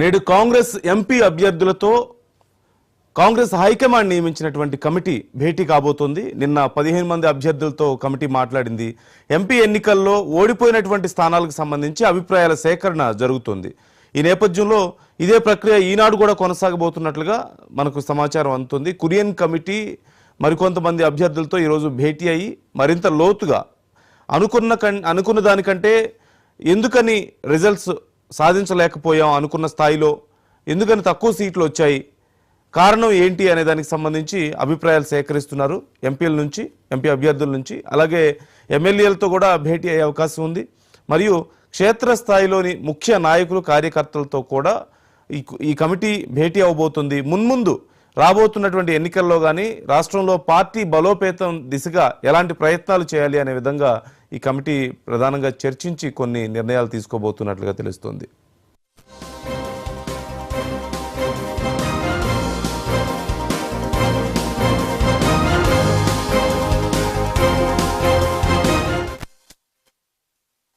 నేడు కాంగ్రెస్ ఎంపీ అభ్యర్థులతో కాంగ్రెస్ హైకమాండ్ నియమించినటువంటి కమిటీ భేటీ కాబోతోంది. నిన్న 15 మంది అభ్యర్థులతో కమిటీ మాట్లాడింది. ఎంపీ ఎన్నికల్లో ఓడిపోయినటువంటి స్థానాలకు సంబంధించి అభిప్రాయాల సేకరణ జరుగుతుంది. ఈ నేపథ్యంలో ఇదే ప్రక్రియ ఈనాడు కూడా కొనసాగబోతున్నట్లుగా మనకు సమాచారం అందుతుంది. కురియన్ కమిటీ మరికొంతమంది అభ్యర్థులతో ఈరోజు భేటీ అయ్యి మరింత లోతుగా అనుకున్న దానికంటే ఎందుకని రిజల్ట్స్ సాధించలేకపోయాం, అనుకున్న స్థాయిలో ఎందుకని తక్కువ సీట్లు వచ్చాయి, కారణం ఏంటి అనే దానికి సంబంధించి అభిప్రాయాలు సేకరిస్తున్నారు ఎంపీ అభ్యర్థుల నుంచి. అలాగే ఎమ్మెల్యేలతో కూడా భేటీ అయ్యే అవకాశం ఉంది. మరియు క్షేత్రస్థాయిలోని ముఖ్య నాయకులు కార్యకర్తలతో కూడా ఈ కమిటీ భేటీ అవబోతుంది. మున్ముందు రాబోతున్నటువంటి ఎన్నికల్లో కానీ రాష్ట్రంలో పార్టీ బలోపేతం దిశగా ఎలాంటి ప్రయత్నాలు చేయాలి అనే విధంగా ఈ కమిటీ ప్రధానంగా చర్చించి కొన్ని నిర్ణయాలు తీసుకోబోతున్నట్లుగా తెలుస్తోంది.